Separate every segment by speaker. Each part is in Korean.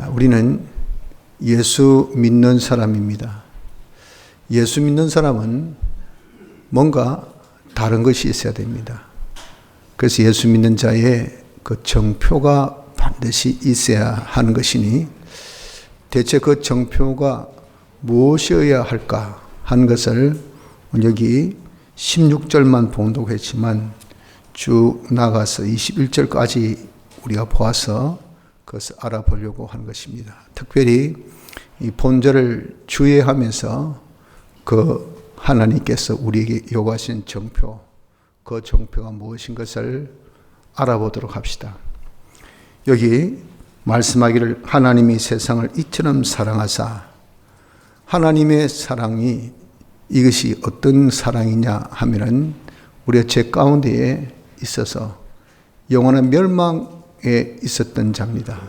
Speaker 1: 우리는 예수 믿는 사람입니다. 예수 믿는 사람은 뭔가 다른 것이 있어야 됩니다. 그래서 예수 믿는 자의 그 정표가 반드시 있어야 하는 것이니, 대체 그 정표가 무엇이어야 할까 하는 것을 여기 16절만 봉독했지만 쭉 나가서 21절까지 우리가 보아서 그것을 알아보려고 하는 것입니다. 특별히 이 본절을 주의하면서 그 하나님께서 우리에게 요구하신 정표, 그 정표가 무엇인 것을 알아보도록 합시다. 여기 말씀하기를 하나님이 세상을 이처럼 사랑하사, 하나님의 사랑이 이것이 어떤 사랑이냐 하면은 우리의 죄 가운데에 있어서 영원한 멸망에 있었던 자입니다.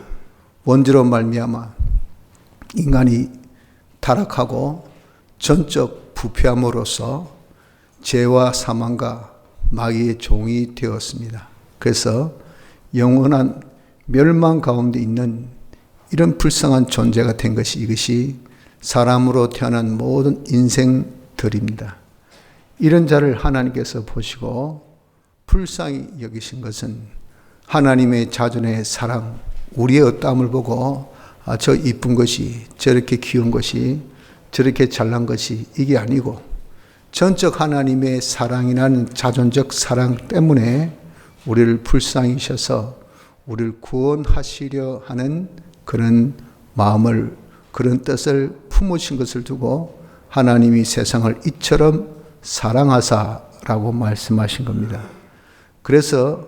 Speaker 1: 원죄로 말미암아 인간이 타락하고 전적 부패함으로써 죄와 사망과 마귀의 종이 되었습니다. 그래서 영원한 멸망 가운데 있는 이런 불쌍한 존재가 된 것이, 이것이 사람으로 태어난 모든 인생들입니다. 이런 자를 하나님께서 보시고 불쌍히 여기신 것은 하나님의 자존의 사랑, 우리의 어떠함을 보고 저 이쁜 것이, 저렇게 귀여운 것이, 저렇게 잘난 것이 이게 아니고 전적 하나님의 사랑이라는 자존적 사랑 때문에 우리를 불쌍히 여셔서 우리를 구원하시려 하는 그런 마음을, 그런 뜻을 품으신 것을 두고 하나님이 세상을 이처럼 사랑하사라고 말씀하신 겁니다. 그래서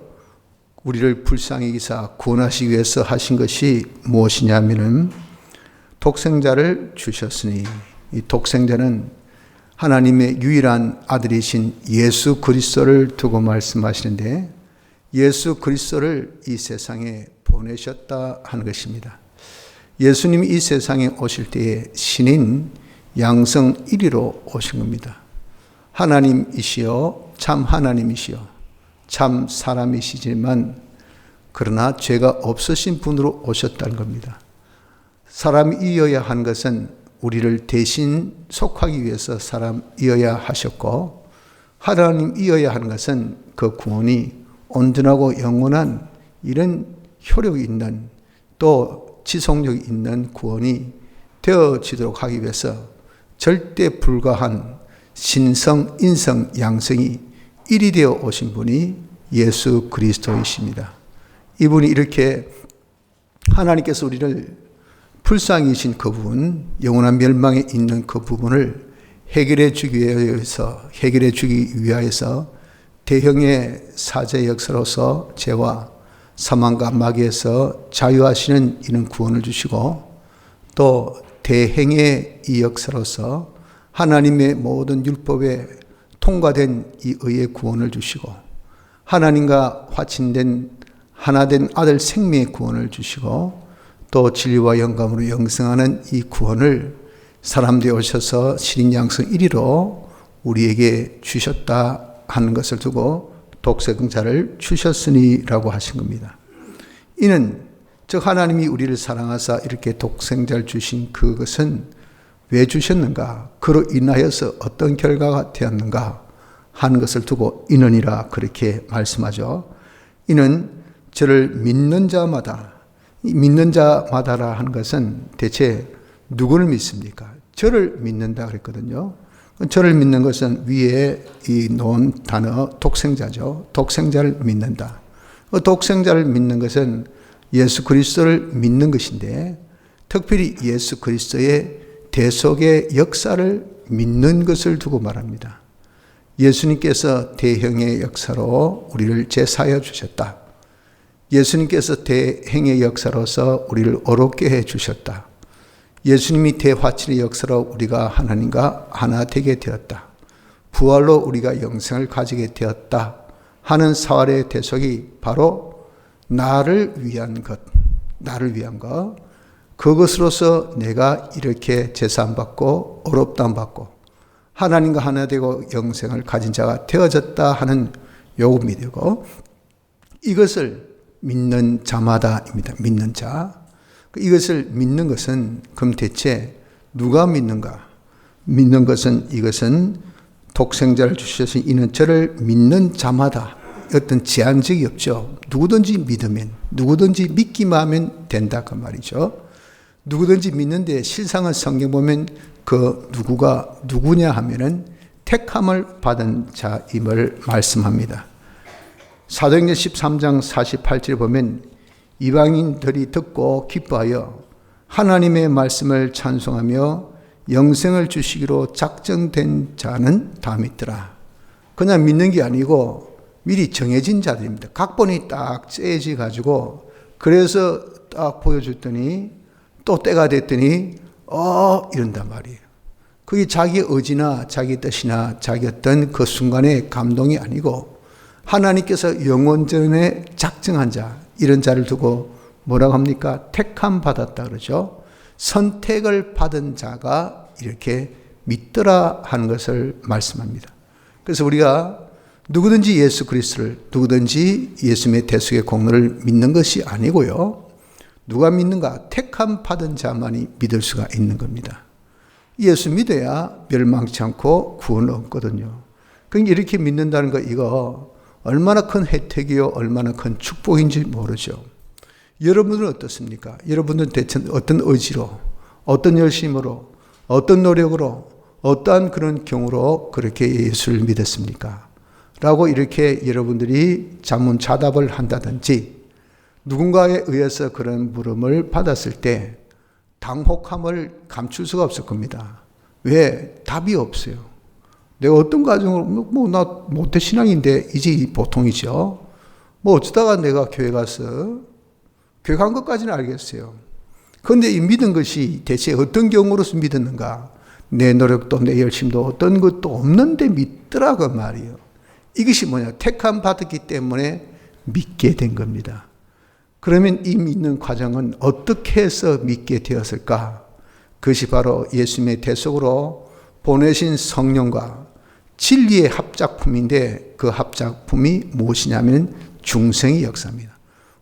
Speaker 1: 우리를 불쌍히 여기사 구원하시기 위해서 하신 것이 무엇이냐면은 독생자를 주셨으니, 이 독생자는 하나님의 유일한 아들이신 예수 그리스도를 두고 말씀하시는데, 예수 그리스도를 이 세상에 보내셨다 하는 것입니다. 예수님이 이 세상에 오실 때에 신인 양성 1위로 오신 겁니다. 하나님이시여, 참 하나님이시여, 참 사람이시지만 그러나 죄가 없으신 분으로 오셨다는 겁니다. 사람이어야 한 것은 우리를 대신 속하기 위해서 사람이어야 하셨고, 하나님이어야 하는 것은 그 구원이 온전하고 영원한 이런 효력이 있는, 또 지속력이 있는 구원이 되어지도록 하기 위해서 절대 불가한 신성, 인성, 양성이 일이 되어 오신 분이 예수 그리스도이십니다. 이분이 이렇게 하나님께서 우리를 불쌍히 여기신 그 부분, 영원한 멸망에 있는 그 부분을 해결해 주기 위하여서 대형의 사제 역사로서 죄와 사망과 마귀에서 자유하시는 이런 구원을 주시고, 또 대행의 이 역사로서 하나님의 모든 율법에 통과된 이 의의 구원을 주시고, 하나님과 화친된 하나된 아들 생명의 구원을 주시고, 또 진리와 영감으로 영생하는 이 구원을 사람들이 오셔서 신인 양성 1위로 우리에게 주셨다 하는 것을 두고 독생자를 주셨으니라고 하신 겁니다. 이는 즉 하나님이 우리를 사랑하사 이렇게 독생자를 주신 그것은 왜 주셨는가, 그로 인하여서 어떤 결과가 되었는가 하는 것을 두고 이는이라 그렇게 말씀하죠. 이는 저를 믿는 자마다, 믿는 자마다라 하는 것은 대체 누구를 믿습니까? 저를 믿는다 그랬거든요. 저를 믿는 것은 위에 이 놓은 단어 독생자죠. 독생자를 믿는다. 독생자를 믿는 것은 예수 그리스도를 믿는 것인데, 특별히 예수 그리스도의 대속의 역사를 믿는 것을 두고 말합니다. 예수님께서 대형의 역사로 우리를 제사하여 주셨다. 예수님께서 대행의 역사로서 우리를 어렵게 해 주셨다. 예수님이 대화친의 역사로 우리가 하나님과 하나 되게 되었다. 부활로 우리가 영생을 가지게 되었다 하는 사활의 대속이 바로 나를 위한 것, 그것으로서 내가 이렇게 제사함 받고 어렵담 받고 하나님과 하나 되고 영생을 가진 자가 되어졌다 하는 요금이 되고, 이것을 믿는 자마다입니다. 믿는 자. 이것을 믿는 것은 그럼 대체 누가 믿는가? 믿는 것은 이것은 독생자를 주셔서 이는 저를 믿는 자마다 어떤 제한적이 없죠. 누구든지 믿으면, 누구든지 믿기만 하면 된다 그 말이죠. 누구든지 믿는데 실상은 성경 보면 그 누구가 누구냐 하면은 택함을 받은 자임을 말씀합니다. 사도행전 13장 48절 보면 이방인들이 듣고 기뻐하여 하나님의 말씀을 찬송하며 영생을 주시기로 작정된 자는 다 믿더라. 그냥 믿는 게 아니고 미리 정해진 자들입니다. 각본이 딱 짜여져 가지고 그래서 딱 보여줬더니 또 때가 됐더니 이런단 말이에요. 그게 자기 의지나 자기 뜻이나 자기 어떤 그 순간의 감동이 아니고 하나님께서 영원전에 작정한 자, 이런 자를 두고 뭐라고 합니까? 택함 받았다 그러죠. 선택을 받은 자가 이렇게 믿더라 하는 것을 말씀합니다. 그래서 우리가 누구든지 예수 그리스도를, 누구든지 예수님의 대속의 공로를 믿는 것이 아니고요. 누가 믿는가? 택함 받은 자만이 믿을 수가 있는 겁니다. 예수 믿어야 멸망치 않고 구원을 얻거든요. 그러니까 이렇게 믿는다는 거, 이거 얼마나 큰 혜택이요, 얼마나 큰 축복인지 모르죠. 여러분들은 어떻습니까? 여러분들은 대체 어떤 의지로, 어떤 열심으로, 어떤 노력으로, 어떠한 그런 경우로 그렇게 예수를 믿었습니까? 라고 이렇게 여러분들이 자문자답을 한다든지 누군가에 의해서 그런 물음을 받았을 때 당혹함을 감출 수가 없을 겁니다. 왜? 답이 없어요. 내가 어떤 가정으로, 나 모태신앙인데, 이제 보통이죠. 어쩌다가 내가 교회 가서, 교회 간 것까지는 알겠어요. 그런데 이 믿은 것이 대체 어떤 경우로서 믿었는가? 내 노력도 내 열심도 어떤 것도 없는데 믿더라고 말이에요. 이것이 뭐냐? 택함 받았기 때문에 믿게 된 겁니다. 그러면 이 믿는 과정은 어떻게 해서 믿게 되었을까? 그것이 바로 예수님의 대속으로 보내신 성령과 진리의 합작품인데 그 합작품이 무엇이냐면 중생의 역사입니다.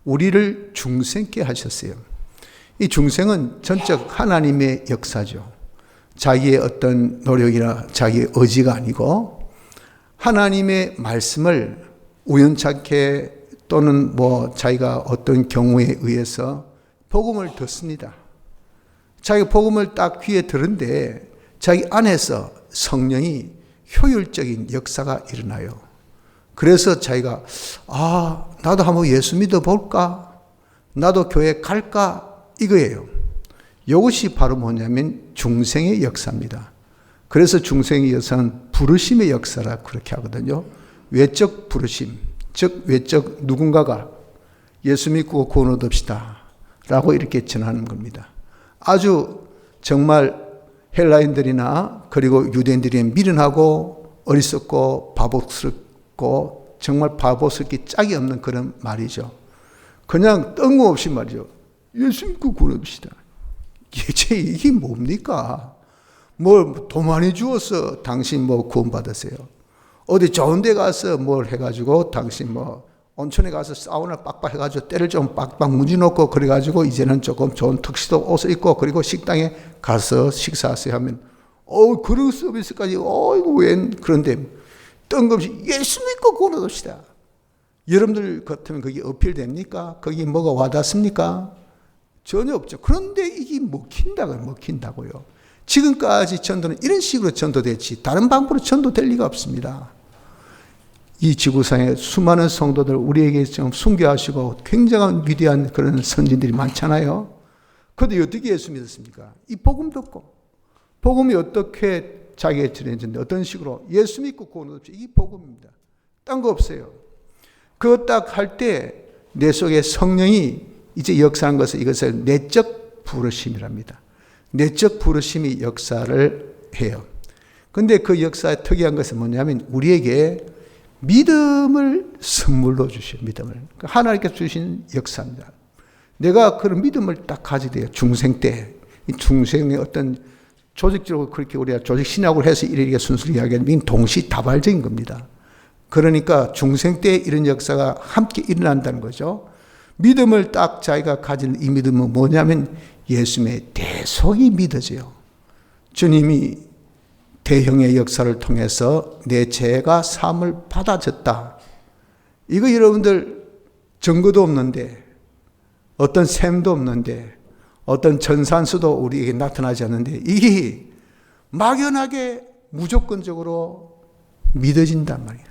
Speaker 1: 우리를 중생케 하셨어요. 이 중생은 전적 하나님의 역사죠. 자기의 어떤 노력이나 자기의 의지가 아니고 하나님의 말씀을 우연찮게 또는 자기가 어떤 경우에 의해서 복음을 듣습니다. 자기 복음을 딱 귀에 들은데 자기 안에서 성령이 효율적인 역사가 일어나요. 그래서 자기가 나도 한번 예수 믿어볼까? 나도 교회 갈까? 이거예요. 이것이 바로 뭐냐면 중생의 역사입니다. 그래서 중생의 역사는 부르심의 역사라 그렇게 하거든요. 외적 부르심, 즉 외적 누군가가 예수 믿고 구원 얻읍시다 라고 이렇게 전하는 겁니다. 아주 정말 헬라인들이나 그리고 유대인들이 미련하고 어리석고 바보스럽고 정말 바보스럽기 짝이 없는 그런 말이죠. 그냥 뜬금없이 말이죠. 예수 믿고 구원 얻읍시다. 이게 뭡니까? 돈 많이 주어서 당신 구원 받으세요. 어디 좋은 데 가서 해가지고 당신 온천에 가서 사우나 빡빡 해가지고 때를 좀 빡빡 문지놓고 그래가지고 이제는 조금 좋은 턱시도 옷을 입고 그리고 식당에 가서 식사하세요 하면 그런 서비스까지 이거 웬 그런데 뜬금없이 예수 믿고 구원 얻읍시다. 여러분들 같으면 그게 어필됩니까? 거기 뭐가 와닿습니까? 전혀 없죠. 그런데 이게 먹힌다고요. 지금까지 전도는 이런 식으로 전도됐지 다른 방법으로 전도될 리가 없습니다. 이 지구상에 수많은 성도들 우리에게 좀 순교하시고 굉장한 위대한 그런 선진들이 많잖아요. 그런데 어떻게 예수 믿었습니까? 이 복음 듣고 복음이 어떻게 자기에 전해졌는데 어떤 식으로 예수 믿고 구원 얻읍시다. 이 복음입니다. 딴 거 없어요. 그거 딱 할 때 내 속에 성령이 이제 역사한 것을 이것을 내적 부르심이랍니다. 내적 부르심이 역사를 해요. 그런데 그 역사의 특이한 것은 뭐냐면 우리에게 믿음을 선물로 주셔요. 믿음을. 하나님께서 주신 역사입니다. 내가 그런 믿음을 딱 가지게 돼요. 중생 때. 이 중생의 어떤 조직적으로 그렇게 우리가 조직신학으로 해서 이렇게 순수히 이야기하면 동시다발적인 겁니다. 그러니까 중생 때 이런 역사가 함께 일어난다는 거죠. 믿음을 딱 자기가 가진 이 믿음은 뭐냐면 예수님의 대속이 믿어져요. 주님이 대형의 역사를 통해서 내 죄가 사함을 받아졌다. 이거 여러분들 증거도 없는데, 어떤 셈도 없는데, 어떤 전산수도 우리에게 나타나지 않는데 이게 막연하게 무조건적으로 믿어진단 말이에요.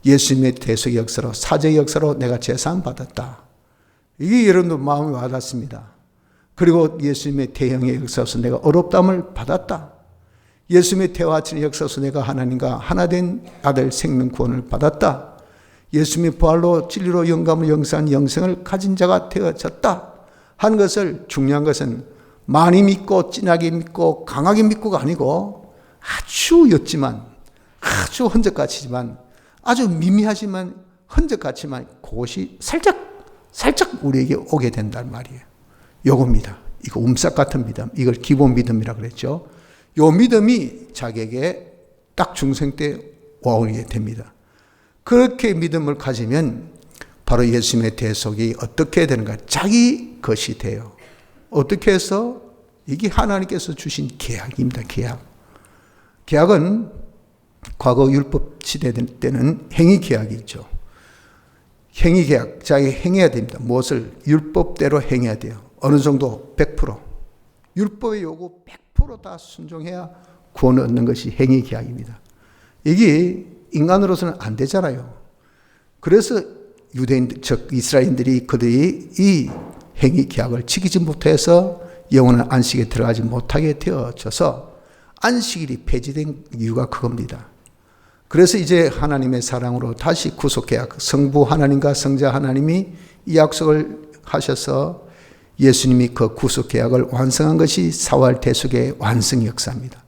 Speaker 1: 예수님의 대속의 역사로, 사죄의 역사로 내가 죄사함 받았다. 이게 여러분들 마음에 와닿습니다. 그리고 예수님의 대형의 역사로서 내가 어렵담을 받았다. 예수님의 태화하신 역사로서 내가 하나님과 하나 된 아들 생명 구원을 받았다. 예수님의 부활로 진리로 영감을 영생한 영생을 가진 자가 되어졌다 하는 것을, 중요한 것은 많이 믿고 진하게 믿고 강하게 믿고가 아니고 아주 옅지만, 아주 흔적같이지만, 아주 미미하지만 흔적같지만 그것이 살짝 우리에게 오게 된단 말이에요. 요겁니다. 이거 움싹 같은 믿음, 이걸 기본 믿음이라고 그랬죠. 요 믿음이 자기에게 딱 중생 때 와오게 됩니다. 그렇게 믿음을 가지면 바로 예수님의 대속이 어떻게 되는가? 자기 것이 돼요. 어떻게 해서? 이게 하나님께서 주신 계약입니다. 계약은 과거 율법 시대 때는 행위 계약이죠. 행위 계약, 자기 행해야 됩니다. 무엇을? 율법대로 행해야 돼요. 어느 정도? 100%. 율법의 요구 100% 다 순종해야 구원을 얻는 것이 행위 계약입니다. 이게 인간으로서는 안 되잖아요. 그래서 유대인들, 즉 이스라엘인들이 그들이 이 행위 계약을 지키지 못해서 영원한 안식에 들어가지 못하게 되어져서 안식일이 폐지된 이유가 그겁니다. 그래서 이제 하나님의 사랑으로 다시 구속계약, 성부 하나님과 성자 하나님이 이 약속을 하셔서 예수님이 그 구속계약을 완성한 것이 사활 대속의 완성 역사입니다.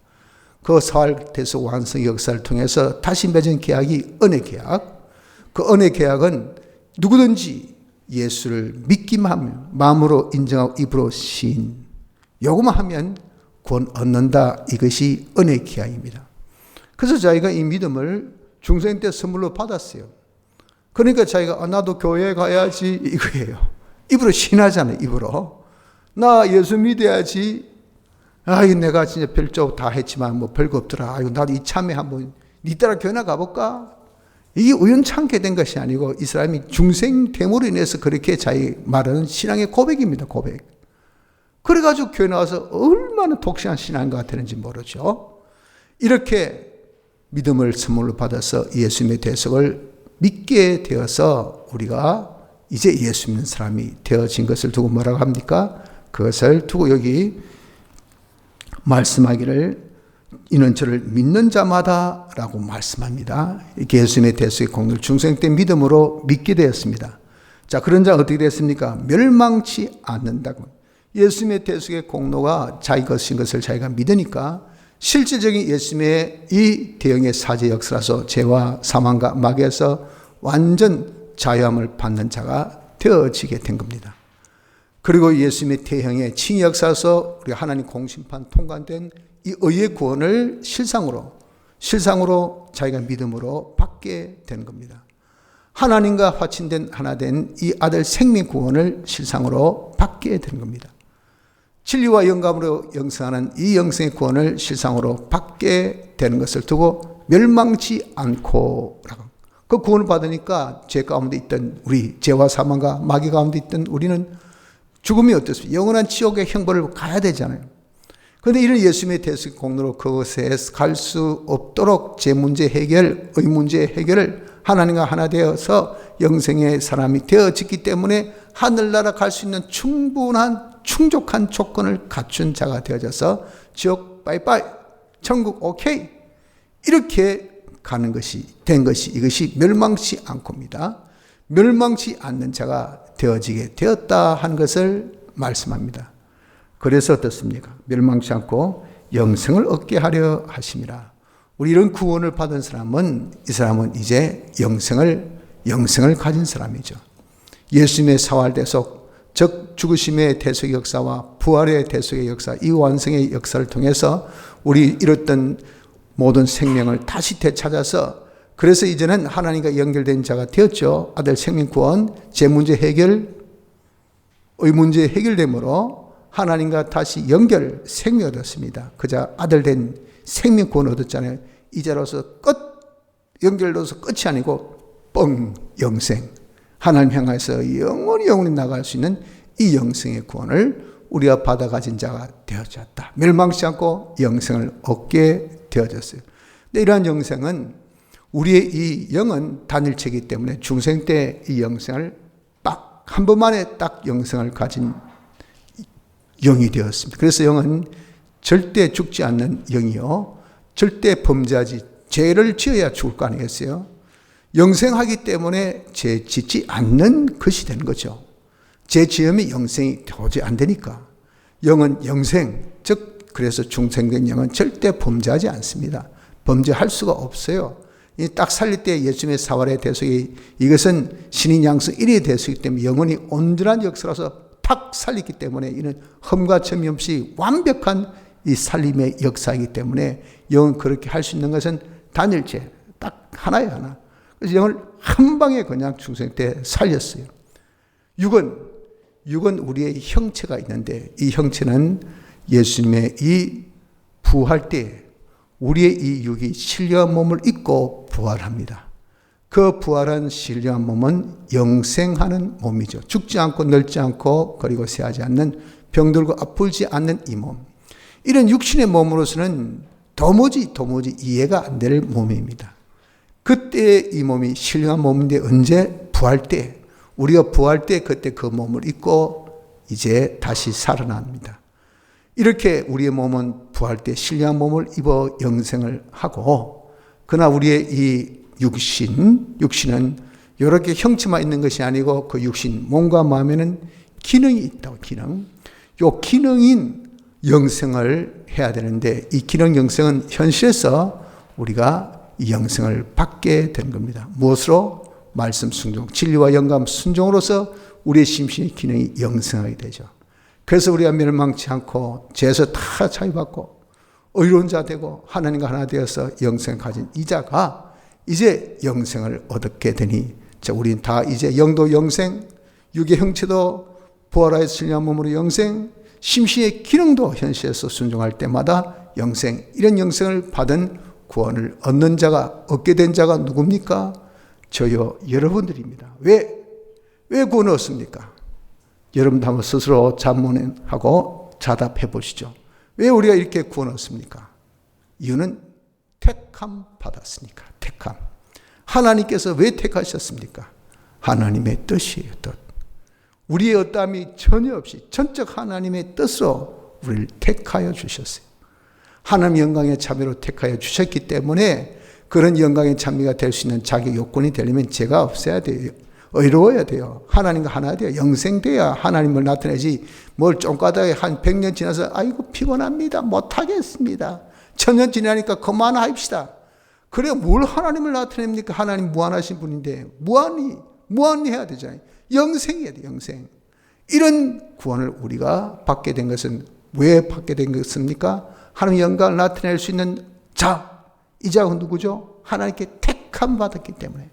Speaker 1: 그 사활 대속 완성 역사를 통해서 다시 맺은 계약이 언약계약. 그 언약계약은 누구든지 예수를 믿기만 하면, 마음으로 인정하고 입으로 시인, 요것만 하면 구원 얻는다. 이것이 언약계약입니다. 그래서 자기가 이 믿음을 중생 때 선물로 받았어요. 그러니까 자기가 나도 교회에 가야지 이거예요. 입으로 신하잖아요. 입으로. 나 예수 믿어야지. 내가 진짜 별쪽 다 했지만 뭐 별거 없더라. 나도 이참에 한번 니 따라 교회나 가볼까? 이게 우연찮게 된 것이 아니고 이 사람이 중생됨으로 인해서 그렇게 자기 말하는 신앙의 고백입니다. 고백. 그래가지고 교회 나와서 얼마나 독실한 신앙가 되는지 모르죠. 이렇게 믿음을 선물로 받아서 예수님의 대속을 믿게 되어서 우리가 이제 예수 믿는 사람이 되어진 것을 두고 뭐라고 합니까? 그것을 두고 여기 말씀하기를 이는 저를 믿는 자마다 라고 말씀합니다. 예수님의 대속의 공로를 중생 때 믿음으로 믿게 되었습니다. 자, 그런 자 어떻게 됐습니까? 멸망치 않는다고. 예수님의 대속의 공로가 자기 것인 것을 자기가 믿으니까 실질적인 예수님의 이 대형의 사죄 역사라서 죄와 사망과 마귀에서 완전 자유함을 받는 자가 되어지게 된 겁니다. 그리고 예수님의 대형의 칭의 역사에서 우리가 하나님 공심판 통과된 이 의의 구원을 실상으로 자기가 믿음으로 받게 되는 겁니다. 하나님과 화친된 하나 된 이 아들 생명 구원을 실상으로 받게 되는 겁니다. 진리와 영감으로 영생하는 이 영생의 구원을 실상으로 받게 되는 것을 두고 멸망치 않고라고. 그 구원을 받으니까 죄 가운데 있던 우리, 죄와 사망과 마귀 가운데 있던 우리는 죽음이 어떻습니까? 영원한 지옥의 형벌을 가야 되잖아요. 그런데 이런 예수님의 대속 공로로 그것에 갈 수 없도록 제 문제 해결, 의 문제 해결을 하나님과 하나 되어서 영생의 사람이 되어졌기 때문에 하늘나라 갈 수 있는 충족한 조건을 갖춘 자가 되어져서 지옥 빠이빠이, 천국 오케이, 이렇게 가는 것이 된 것이, 이것이 멸망치 않고입니다. 멸망치 않는 자가 되어지게 되었다 하는 것을 말씀합니다. 그래서 어떻습니까? 멸망치 않고 영생을 얻게 하려 하심이라. 우리 이런 구원을 받은 사람은, 이 사람은 이제 영생을 가진 사람이죠. 예수님의 사활 대속, 즉 죽으심의 대속의 역사와 부활의 대속의 역사, 이 완성의 역사를 통해서 우리 잃었던 모든 생명을 다시 되찾아서, 그래서 이제는 하나님과 연결된 자가 되었죠. 아들 생명 구원, 제 문제 해결, 문제 해결되므로 하나님과 다시 연결, 생명 얻었습니다. 그자 아들 된 생명 구원 얻었잖아요. 이제로서 끝, 연결로서 끝이 아니고 영생. 하나님 향해서 영원히 나갈 수 있는 이 영생의 구원을 우리가 받아 가진 자가 되어졌다. 멸망치 않고 영생을 얻게 되어졌어요. 근데 이러한 영생은 우리의 이 영은 단일체이기 때문에 중생 때 이 영생을 딱 한 번만에 딱 영생을 가진 영이 되었습니다. 그래서 영은 절대 죽지 않는 영이요, 절대 범죄하지, 죄를 지어야 죽을 거 아니겠어요? 영생하기 때문에 죄 짓지 않는 것이 되는 거죠. 죄 지으면 영생이 도저히 안 되니까. 영은 영생, 즉 그래서 중생된 영은 절대 범죄하지 않습니다. 범죄할 수가 없어요. 딱 살릴 때 예수님의 사활의 대속이, 이것은 신인 양성 1의 대속이기 때문에 영원히 온전한 역사라서 탁 살리기 때문에 이는 흠과 점이 없이 완벽한 이 살림의 역사이기 때문에 영은 그렇게 할 수 있는 것은 단일체, 딱 하나예요, 하나. 그래서 영을 한 방에 그냥 중생 때 살렸어요. 육은 우리의 형체가 있는데 이 형체는 예수님의 이 부활 때 우리의 이 육이 신령한 몸을 입고 부활합니다. 그 부활한 신령한 몸은 영생하는 몸이죠. 죽지 않고 늙지 않고 그리고 쇠하지 않는, 병들고 아프지 않는 이 몸. 이런 육신의 몸으로서는 도무지 이해가 안 될 몸입니다. 그때 이 몸이 신령한 몸인데 언제? 부활 때. 우리가 부활 때 그때 그 몸을 입고 이제 다시 살아납니다. 이렇게 우리의 몸은 부활 때 신령한 몸을 입어 영생을 하고, 그러나 우리의 이 육신은 이렇게 형체만 있는 것이 아니고 그 육신, 몸과 마음에는 기능이 있다고, 기능. 요 기능인 영생을 해야 되는데 이 기능 영생은 현실에서 우리가 이 영생을 받게 된 겁니다. 무엇으로? 말씀 순종, 진리와 영감 순종으로서 우리의 심신의 기능이 영생하게 되죠. 그래서 우리가 멸망치 않고 죄에서 다 자유받고 의로운 자 되고 하나님과 하나 되어서 영생을 가진 이 자가 이제 영생을 얻게 되니, 자, 우리는 다 이제 영도 영생, 육의 형체도 부활하여 신령한 몸으로 영생, 심신의 기능도 현실에서 순종할 때마다 영생, 이런 영생을 받은 구원을 얻는 자가, 얻게 된 자가 누굽니까? 저요, 여러분들입니다. 왜 구원을 얻습니까? 여러분도 한번 스스로 자문하고 자답해 보시죠. 왜 우리가 이렇게 구원을 얻습니까? 이유는 택함 받았으니까. 택함. 하나님께서 왜 택하셨습니까? 하나님의 뜻이에요, 뜻. 우리의 어떠함이 전혀 없이 전적 하나님의 뜻으로 우리를 택하여 주셨어요. 하나님 영광의 자매로 택하여 주셨기 때문에 그런 영광의 자매가 될 수 있는 자기 요건이 되려면 죄가 없어야 돼요. 의로워야 돼요. 하나님과 하나 돼요. 영생돼야 하나님을 나타내지, 뭘 쫑까다에 한 100년 지나서 아이고 피곤합니다, 못하겠습니다, 1000년 지나니까 그만합시다. 그래 뭘 하나님을 나타냅니까? 하나님 무한하신 분인데 무한히 해야 되잖아요. 영생해야 돼요. 영생. 이런 구원을 우리가 받게 된 것은 왜 받게 된 것입니까? 하나님 영광을 나타낼 수 있는 자, 이 자가 누구죠? 하나님께 택함 받았기 때문에.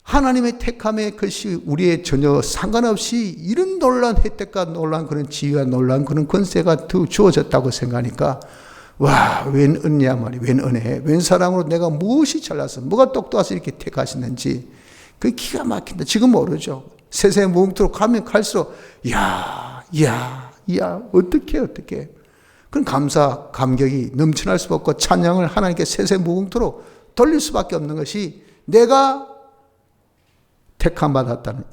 Speaker 1: 하나님의 택함의 것이 우리의 전혀 상관없이 이런 놀라운 혜택과 놀라운 그런 지위와 놀라운 그런 권세가 주어졌다고 생각하니까, 와, 웬 은혜야 말이야. 웬 은혜, 웬 사랑으로 내가 무엇이 잘나서, 뭐가 똑똑해서 이렇게 택하시는지 그 기가 막힌다. 지금 모르죠. 세세 무궁토록 가면 갈수록 야 어떻게 그런 감사 감격이 넘쳐날 수밖에 없고 찬양을 하나님께 세세 무궁토록 돌릴 수밖에 없는 것이 내가 택함 받았다는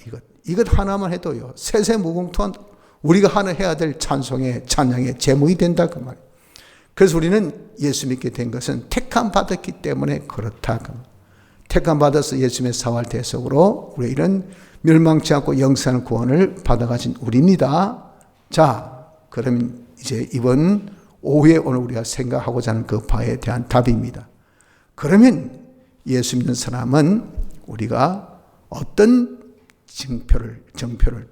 Speaker 1: 이것 하나만 해도요, 세세 무궁토한 우리가 하나 해야 될 찬송의 찬양의 제목이 된다 그 말이에요. 그래서 우리는 예수 믿게 된 것은 택함 받았기 때문에 그렇다. 택함 받아서 예수님의 사활 대속으로 우리 이런 멸망치 않고 영생하는 구원을 받아가진 우리입니다. 자, 그러면 이제 이번 오후에 오늘 우리가 생각하고자 하는 그 바에 대한 답입니다. 그러면 예수 믿는 사람은 우리가 어떤 정표를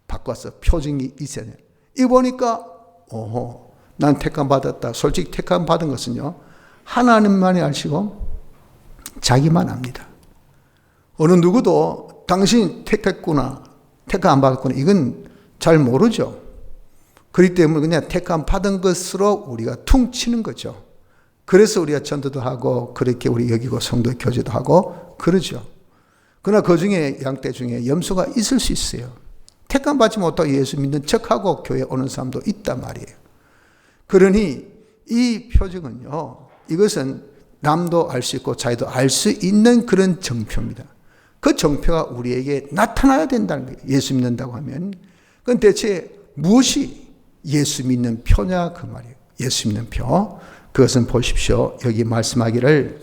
Speaker 1: 바꿔서 표징이 있어야 돼요. 이 보니까 난 택함 받았다. 솔직히 택함 받은 것은요, 하나님만이 아시고 자기만 압니다. 어느 누구도 당신 택했구나, 택함 안 받았구나, 이건 잘 모르죠. 그렇기 때문에 그냥 택함 받은 것으로 우리가 퉁치는 거죠. 그래서 우리가 전도도 하고 그렇게 우리 여기고 성도 교제도 하고 그러죠. 그러나 그 중에 양떼 중에 염소가 있을 수 있어요. 택함 받지 못하고 예수 믿는 척하고 교회 오는 사람도 있단 말이에요. 그러니 이 표적은요, 이것은 남도 알 수 있고 자기도 알 수 있는 그런 정표입니다. 그 정표가 우리에게 나타나야 된다는 거예요. 예수 믿는다고 하면. 그건 대체 무엇이 예수 믿는 표냐 그 말이에요. 예수 믿는 표. 그것은 보십시오. 여기 말씀하기를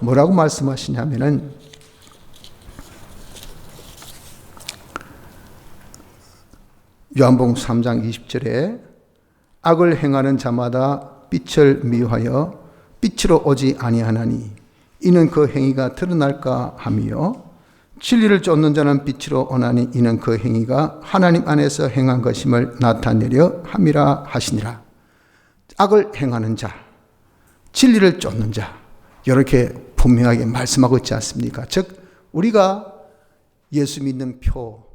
Speaker 1: 뭐라고 말씀하시냐면은 요한복음 3장 20절에 악을 행하는 자마다 빛을 미워하여 빛으로 오지 아니하나니 이는 그 행위가 드러날까 하며 진리를 쫓는 자는 빛으로 오나니 이는 그 행위가 하나님 안에서 행한 것임을 나타내려 함이라 하시니라. 악을 행하는 자, 진리를 쫓는 자, 이렇게 분명하게 말씀하고 있지 않습니까? 즉 우리가 예수 믿는 표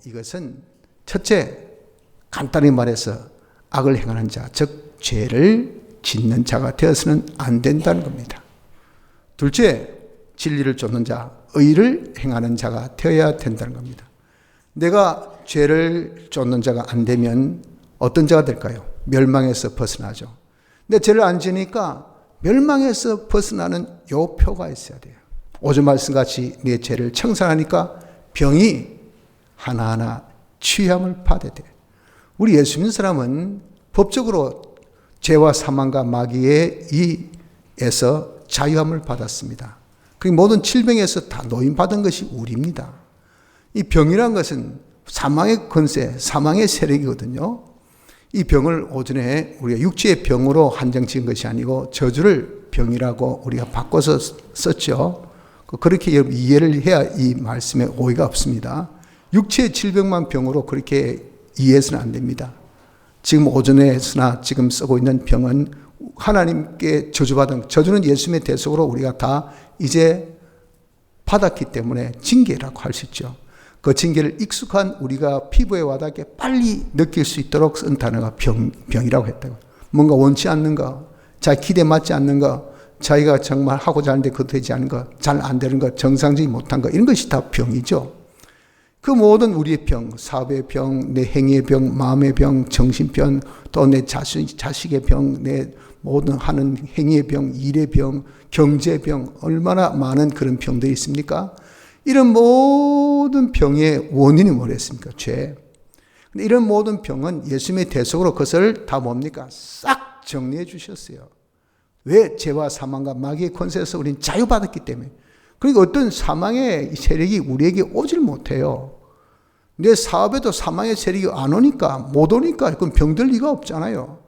Speaker 1: 이것은 첫째, 간단히 말해서 악을 행하는 자, 즉 죄를 짓는 자가 되어서는 안 된다는 겁니다. 둘째, 진리를 쫓는 자, 의를 행하는 자가 되어야 된다는 겁니다. 내가 죄를 쫓는 자가 안 되면 어떤 자가 될까요? 멸망에서 벗어나죠. 근데 죄를 안 지니까 멸망에서 벗어나는 요 표가 있어야 돼요. 오늘 말씀같이 내 죄를 청산하니까 병이 하나하나 취함을 받아야 돼요. 우리 예수 믿는 사람은 법적으로 죄와 사망과 마귀의 이에서 자유함을 받았습니다. 그 모든 질병에서 다 노임받은 것이 우리입니다. 이 병이란 것은 사망의 권세, 사망의 세력이거든요. 이 병을 오전에 우리가 육체의 병으로 한정 지은 것이 아니고 저주를 병이라고 우리가 바꿔서 썼죠. 그렇게 여러분 이해를 해야 이 말씀에 오해가 없습니다. 육체의 질병만 병으로 그렇게 이해해서는 안 됩니다. 지금 오전에서나 지금 쓰고 있는 병은 하나님께 저주받은, 저주는 예수님의 대속으로 우리가 다 이제 받았기 때문에 징계라고 할 수 있죠. 그 징계를 익숙한 우리가 피부에 와닿게 빨리 느낄 수 있도록 쓴 단어가 병이라고 했다고. 뭔가 원치 않는 거, 자기 기대 맞지 않는 거, 자기가 정말 하고자 하는데 그거 되지 않은 거, 잘 안 되는 거, 정상적이 못한 거, 이런 것이 다 병이죠. 그 모든 우리의 병, 사업의 병, 내 행위의 병, 마음의 병, 정신병, 또 내 자식의 병, 내 모든 하는 행위의 병, 일의 병, 경제의 병, 얼마나 많은 그런 병들이 있습니까? 이런 모든 병의 원인이 뭐랬습니까? 죄. 근데 이런 모든 병은 예수님의 대속으로 그것을 다 뭡니까? 싹 정리해 주셨어요. 왜? 죄와 사망과 마귀의 권세에서 우리는 자유받았기 때문에. 그러니까 어떤 사망의 세력이 우리에게 오질 못해요. 내 사업에도 사망의 세력이 안 오니까, 못 오니까 그건 병들 리가 없잖아요.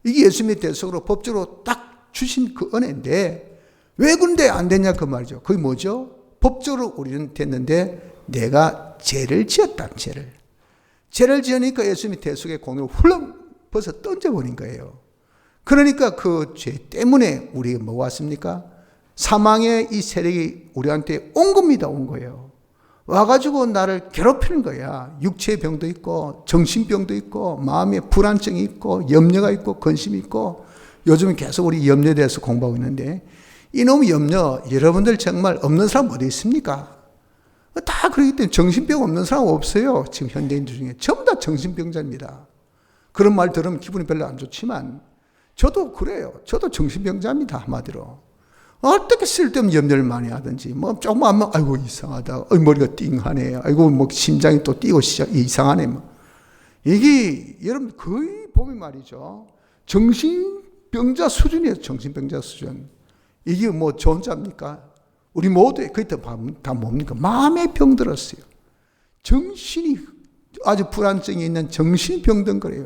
Speaker 1: 이게 예수님의 대속으로 법적으로 딱 주신 그 은혜인데 왜 근데 안 되냐 그 말이죠. 그게 뭐죠? 법적으로 우리는 됐는데 내가 죄를 지었다는 죄를. 죄를 지으니까 예수님이 대속의 공로를 훌렁 벗어 던져버린 거예요. 그러니까 그 죄 때문에 우리가 뭐 왔습니까? 사망의 이 세력이 우리한테 온 겁니다. 온 거예요. 와가지고 나를 괴롭히는 거야. 육체의 병도 있고 정신병도 있고 마음의 불안증이 있고 염려가 있고 근심이 있고 요즘은 계속 우리 염려에 대해서 공부하고 있는데 이놈의 염려 여러분들 정말 없는 사람 어디 있습니까? 다 그렇기 때문에 정신병 없는 사람 없어요. 지금 현대인들 중에 전부 다 정신병자입니다. 그런 말 들으면 기분이 별로 안 좋지만 저도 그래요. 저도 정신병자입니다. 한마디로. 어떻게 쓸데없는 염려를 많이 하든지, 뭐, 조금만 하면, 아이고, 이상하다. 머리가 띵하네. 아이고, 뭐, 심장이 또 뛰고 이상하네. 뭐. 이게, 여러분, 거의 보면 말이죠. 정신병자 수준이에요. 정신병자 수준. 이게 뭐, 좋은 자입니까? 우리 모두의, 그게 다 뭡니까? 마음의 병 들었어요. 정신이 아주 불안증이 있는 정신이 병든 거예요.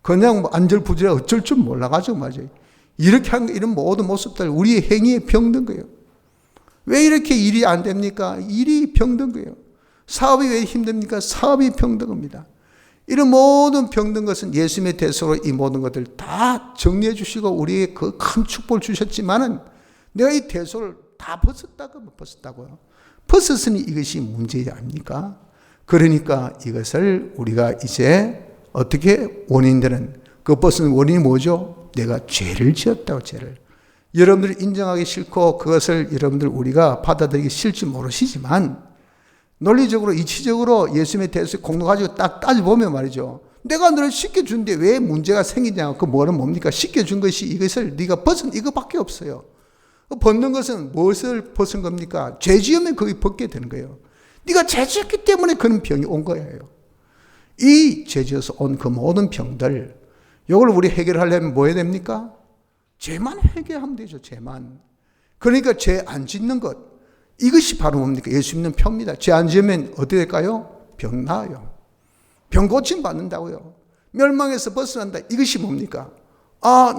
Speaker 1: 그냥 뭐 안절부절해 어쩔 줄 몰라가지고 말이죠. 이렇게 한 이런 모든 모습들 우리의 행위에 병든 거예요. 왜 이렇게 일이 안 됩니까? 일이 병든 거예요. 사업이 왜 힘듭니까? 사업이 병든 겁니다. 이런 모든 병든 것은 예수님의 대속으로 이 모든 것들 다 정리해 주시고 우리의 그 큰 축복을 주셨지만은 내가 이 대속을 다 벗었다고요. 벗었으니 이것이 문제 아닙니까? 그러니까 이것을 우리가 이제 어떻게 원인들은 그것은 원인이 뭐죠? 내가 죄를 지었다고 죄를. 여러분들이 인정하기 싫고 그것을 여러분들 우리가 받아들이기 싫지 모르시지만 논리적으로 이치적으로 예수님에 대해서 공로 가지고 딱 따져보면 말이죠. 내가 너를 씻겨준데 왜 문제가 생기냐? 그 뭐는 뭡니까? 씻겨준 것이 이것을 네가 벗은 이거밖에 없어요. 벗는 것은 무엇을 벗은 겁니까? 죄 지으면 거기 벗게 되는 거예요. 네가 죄 지었기 때문에 그런 병이 온 거예요. 이 죄 지어서 온 그 모든 병들, 이걸 우리 해결하려면 뭐 해야 됩니까? 죄만 해결하면 되죠. 죄만. 그러니까 죄 안 짓는 것, 이것이 바로 뭡니까? 예수 믿는 표입니다. 죄 안 지으면 어떻게 될까요? 병 나아요. 병 고침 받는다고요. 멸망에서 벗어난다. 이것이 뭡니까?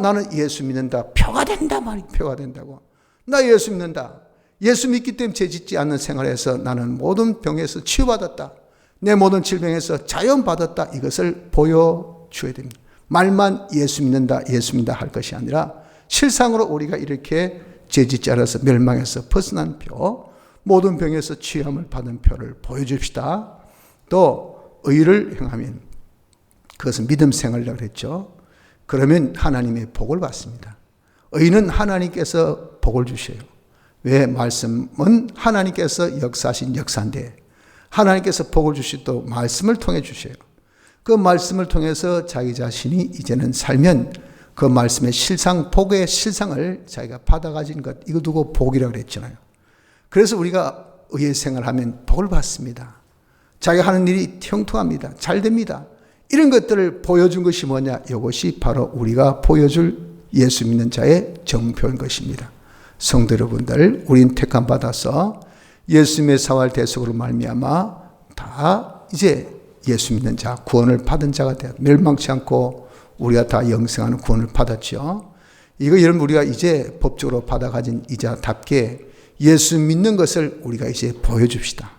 Speaker 1: 나는 예수 믿는다. 표가 된다 말이에요. 표가 된다고. 나 예수 믿는다. 예수 믿기 때문에 죄 짓지 않는 생활에서 나는 모든 병에서 치유받았다. 내 모든 질병에서 자연받았다. 이것을 보여줘야 됩니다. 말만 예수 믿는다, 예수 믿는다 할 것이 아니라 실상으로 우리가 이렇게 죄 짓지 않아서 멸망에서 벗어난 표, 모든 병에서 치유함을 받은 표를 보여줍시다. 또 의를 행하면 그것은 믿음 생활이라고 그랬죠. 그러면 하나님의 복을 받습니다. 의는 하나님께서 복을 주셔요. 왜? 말씀은 하나님께서 역사하신 역사인데 하나님께서 복을 주시 또 말씀을 통해 주셔요. 그 말씀을 통해서 자기 자신이 이제는 살면 그 말씀의 실상, 복의 실상을 자기가 받아가진 것, 이거 두고 복이라고 그랬잖아요. 그래서 우리가 의의 생활하면 복을 받습니다. 자기가 하는 일이 형통합니다. 잘 됩니다. 이런 것들을 보여준 것이 뭐냐? 이것이 바로 우리가 보여줄 예수 믿는 자의 정표인 것입니다. 성도 여러분들, 우린 택함 받아서 예수님의 사활 대속으로 말미암아 다 이제 예수 믿는 자, 구원을 받은 자가 되어 멸망치 않고 우리가 다 영생하는 구원을 받았죠. 이거 여러분 우리가 이제 법적으로 받아가진 이자답게 예수 믿는 것을 우리가 이제 보여줍시다.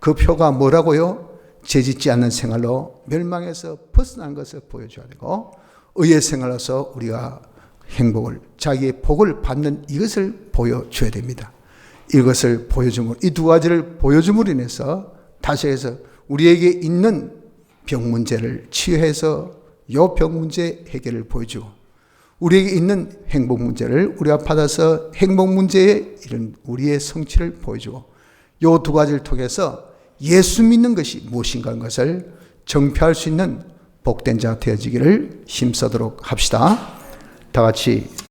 Speaker 1: 그 표가 뭐라고요? 죄짓지 않는 생활로 멸망에서 벗어난 것을 보여줘야 되고 의의 생활로서 우리가 행복을, 자기의 복을 받는 이것을 보여줘야 됩니다. 이것을 보여줌으로, 이 두 가지를 보여줌으로 인해서 다시 해서 우리에게 있는 병 문제를 치유해서 이 병 문제 해결을 보여주고 우리에게 있는 행복 문제를 우리가 받아서 행복 문제에 이런 우리의 성취를 보여주고 이 두 가지를 통해서 예수 믿는 것이 무엇인가 하는 것을 정표할 수 있는 복된 자 되어지기를 힘쓰도록 합시다. 다 같이